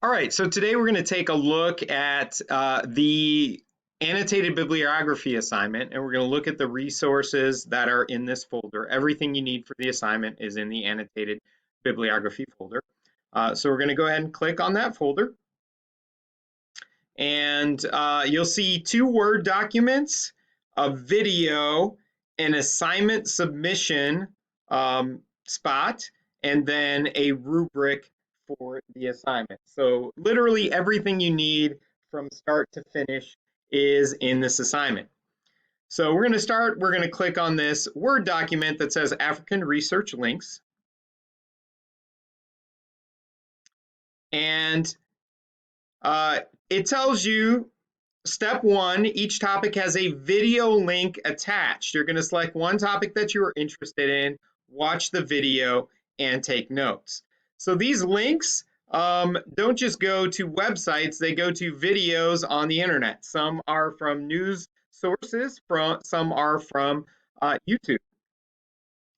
All right, so today we're going to take a look at the annotated bibliography assignment, and we're going to look at the resources that are in this folder. Everything you need for the assignment is in the annotated bibliography folder. So we're going to go ahead and click on that folder, and you'll see two Word documents, a video, an assignment submission spot, and then a rubric for the assignment. So literally everything you need from start to finish is in this assignment. So we're going to click on this Word document that says African Research Links. And it tells you step one, each topic has a video link attached. You're going to select one topic that you are interested in, watch the video, and take notes. So these links don't just go to websites, they go to videos on the internet. Some are from news sources, some are from YouTube.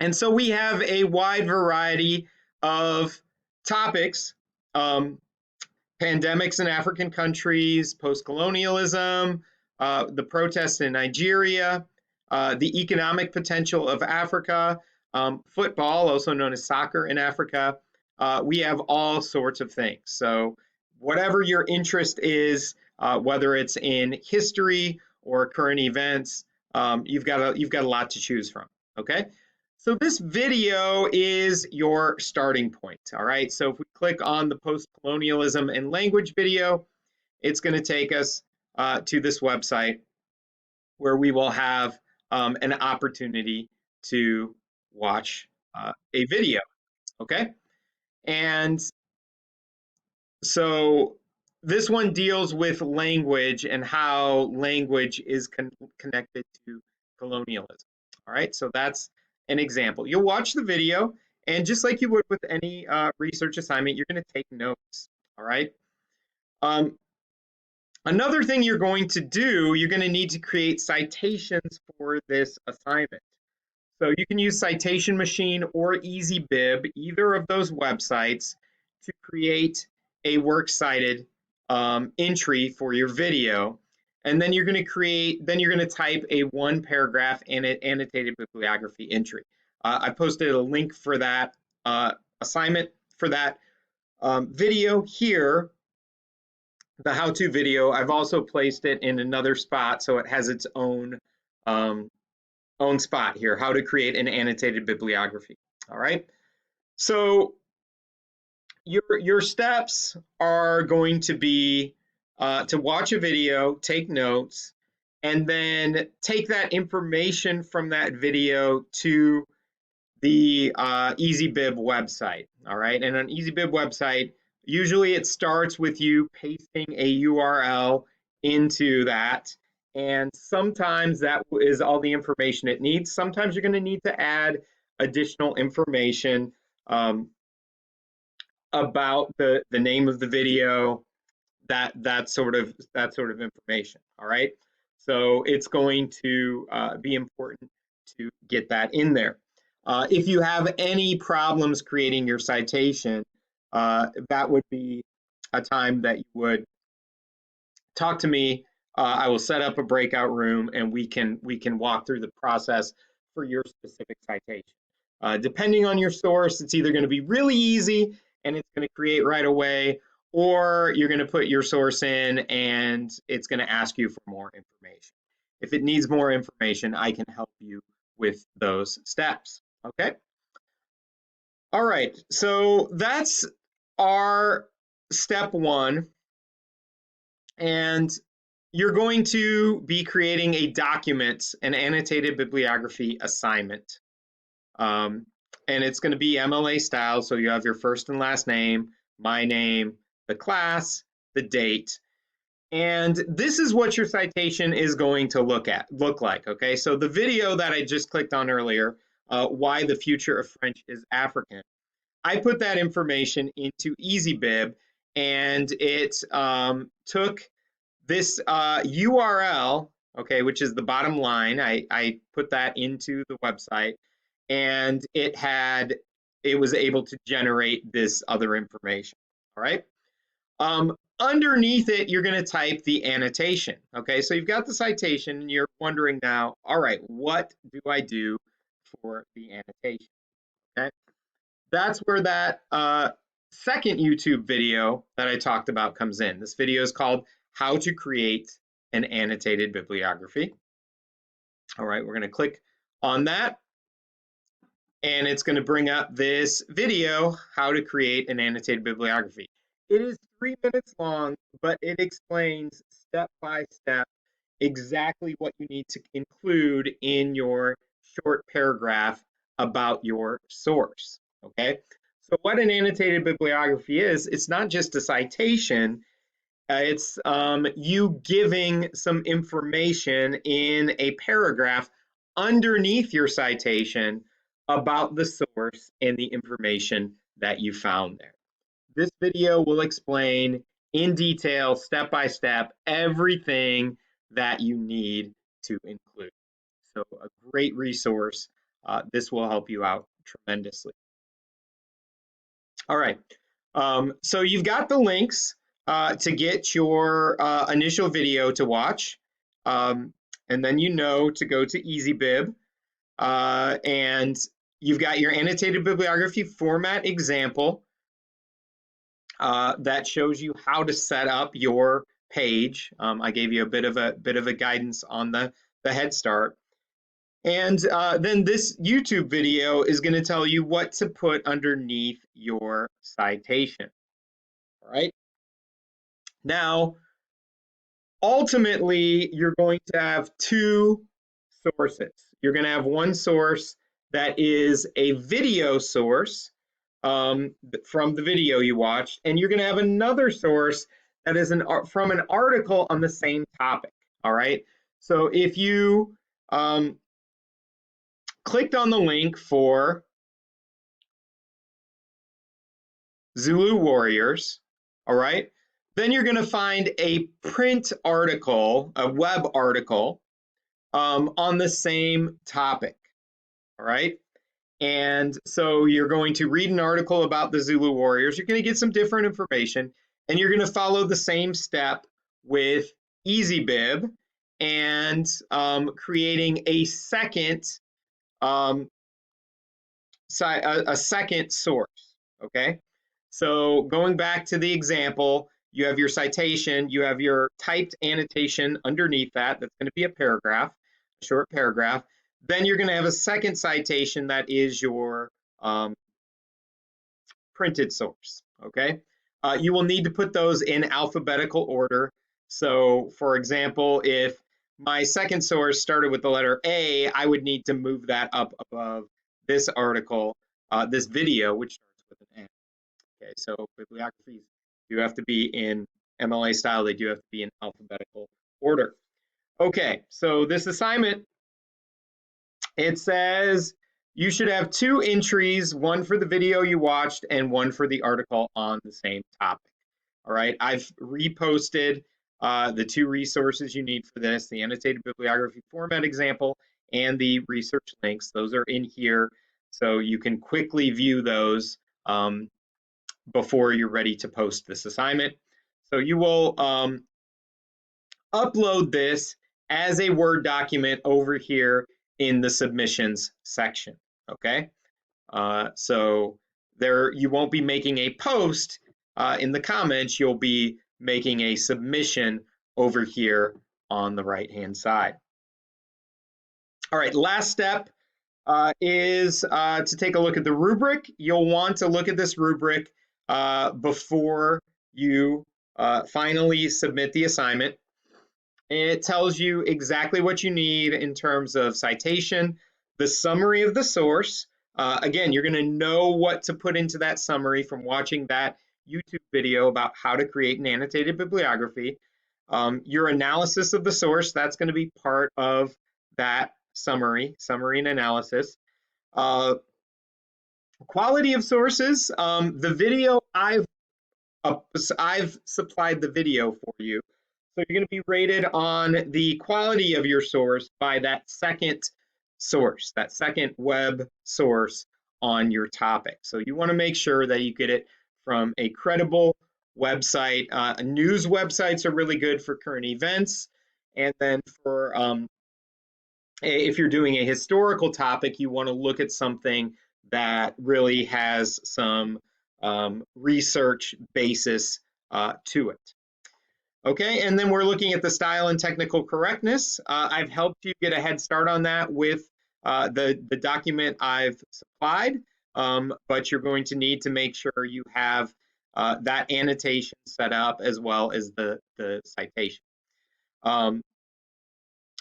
And so we have a wide variety of topics. Pandemics in African countries, post-colonialism, the protests in Nigeria, the economic potential of Africa, football, also known as soccer in Africa. We have all sorts of things. So whatever your interest is, whether it's in history or current events, you've got a lot to choose from. Okay. So this video is your starting point, all right? So if we click on the post-colonialism and language video, it's going to take us to this website where we will have an opportunity to watch a video, okay? And so this one deals with language and how language is connected to colonialism, all right? So that's an example. You'll watch the video, and just like you would with any research assignment, you're going to take notes, all right? Another thing you're going to do, you're going to need to create citations for this assignment. So you can use Citation Machine or EasyBib, either of those websites, to create a works cited entry for your video. And then you're going to type a one paragraph annotated bibliography entry. I posted a link for that assignment for that video here, the how-to video. I've also placed it in another spot so it has its own spot here, how to create an annotated bibliography. All right. So your steps are going to be to watch a video, take notes, and then take that information from that video to the EasyBib website. All right. And on EasyBib website, usually it starts with you pasting a URL into that. And sometimes that is all the information it needs. Sometimes you're going to need to add additional information about the name of the video, that sort of information. All right. So it's going to be important to get that in there. If you have any problems creating your citation, that would be a time that you would talk to me. I will set up a breakout room and we can walk through the process for your specific citation. Depending on your source, it's either going to be really easy and it's going to create right away, or you're going to put your source in and it's going to ask you for more information. If it needs more information, I can help you with those steps. Okay. All right. So that's our step one. And you're going to be creating a document, an annotated bibliography assignment. And it's going to be MLA style. So you have your first and last name, my name, the class, the date. And this is what your citation is going to look like. Okay, so the video that I just clicked on earlier, why the future of French is African, I put that information into EasyBib, and it took this URL, okay, which is the bottom line. I put that into the website, and it was able to generate this other information. All right. Underneath it, you're going to type the annotation. Okay, so you've got the citation and you're wondering now, all right, what do I do for the annotation? Okay, that's where that second YouTube video that I talked about comes in. This video is called How to Create an Annotated Bibliography. All right, we're going to click on that and it's going to bring up this video, How to Create an Annotated Bibliography. It is 3 minutes long, but it explains step by step exactly what you need to include in your short paragraph about your source, okay? So what an annotated bibliography is, it's not just a citation, it's you giving some information in a paragraph underneath your citation about the source and the information that you found there. This video will explain in detail, step by step, everything that you need to include. So a great resource. This will help you out tremendously. All right. So you've got the links to get your initial video to watch. And then you know to go to EasyBib. And you've got your annotated bibliography format example that shows you how to set up your page. I gave you a bit of a guidance on the head start. And then this YouTube video is going to tell you what to put underneath your citation. All right. Now, ultimately, you're going to have two sources. You're going to have one source that is a video source from the video you watched, and you're going to have another source that is from an article on the same topic. All right. So if you clicked on the link for Zulu Warriors, all right, then you're going to find a print article, a web article on the same topic, all right? And so you're going to read an article about the Zulu Warriors. You're going to get some different information, and you're going to follow the same step with EasyBib and creating a second second source, okay? So going back to the example, you have your citation, you have your typed annotation underneath that. That's going to be a paragraph, a short paragraph. Then you're going to have a second citation that is your printed source, okay? You will need to put those in alphabetical order. So for example, if my second source started with the letter A, I would need to move that up above this article, this video, which starts with an N. Okay, so bibliographies do have to be in MLA style. They do have to be in alphabetical order. Okay, so this assignment, it says you should have 2 entries, one for the video you watched and one for the article on the same topic. All right, I've reposted the 2 resources you need for this, the annotated bibliography format example and the research links. Those are in here, so you can quickly view those before you're ready to post this assignment. So you will upload this as a Word document over here in the submissions section, okay? So there, you won't be making a post in the comments, you'll be making a submission over here on the right-hand side. All right, last step is to take a look at the rubric. You'll want to look at this rubric before you finally submit the assignment. It tells you exactly what you need in terms of citation, the summary of the source. Again, you're going to know what to put into that summary from watching that YouTube video about how to create an annotated bibliography. Your analysis of the source, that's going to be part of that summary and analysis. Quality of sources, the video, I've supplied the video for you. So you're going to be rated on the quality of your source by that second source, that second web source on your topic. So you want to make sure that you get it from a credible website. News websites are really good for current events. And then for if you're doing a historical topic, you want to look at something that really has some research basis to it. Okay, and then we're looking at the style and technical correctness. I've helped you get a head start on that with the document I've supplied, but you're going to need to make sure you have that annotation set up as well as the citation. All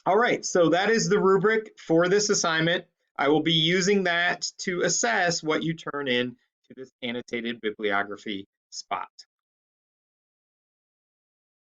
right, so that is the rubric for this assignment. I will be using that to assess what you turn in to this annotated bibliography spot.